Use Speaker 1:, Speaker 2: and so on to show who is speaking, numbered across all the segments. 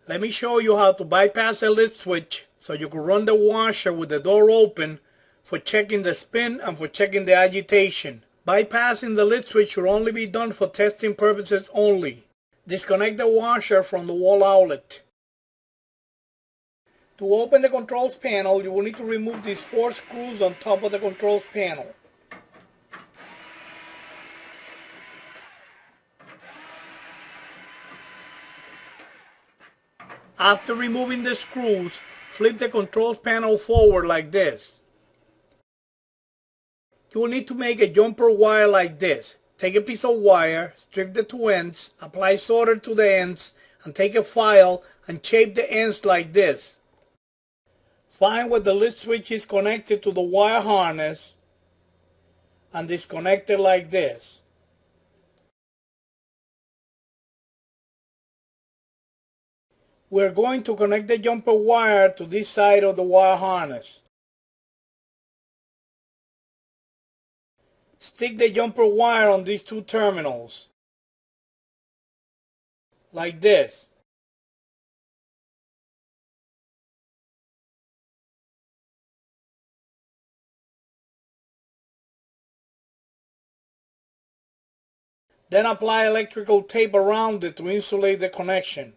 Speaker 1: Let me show you how to bypass the lit switch so you can run the washer with the door open for checking the spin and for checking the agitation. Bypassing the lit switch should only be done for testing purposes only. Disconnect the washer from the wall outlet. To open the controls panel, you will need to remove these 4 screws on top of the controls panel. After removing the screws, flip the controls panel forward like this. You will need to make a jumper wire like this. Take a piece of wire, strip the 2 ends, apply solder to the ends, and take a file and shape the ends like this. Find where the lit switch is connected to the wire harness and disconnect it like this. We're going to connect the jumper wire to this side of the wire harness. Stick the jumper wire on these 2 terminals, like this. Then apply electrical tape around it to insulate the connection.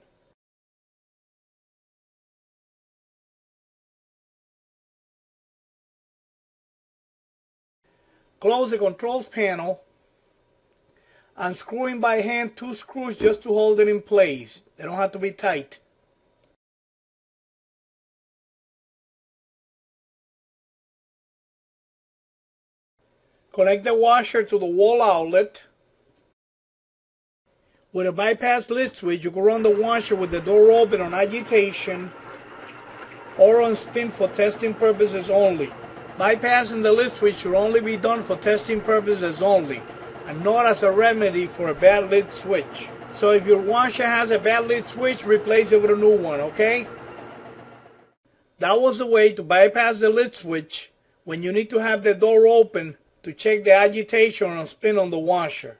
Speaker 1: Close the controls panel and screw in by hand 2 screws just to hold it in place. They don't have to be tight. Connect the washer to the wall outlet. With a bypass lit switch, you can run the washer with the door open on agitation or on spin for testing purposes only. Bypassing the lit switch should only be done for testing purposes only, and not as a remedy for a bad lit switch. So if your washer has a bad lit switch, replace it with a new one, okay? That was the way to bypass the lit switch when you need to have the door open to check the agitation or spin on the washer.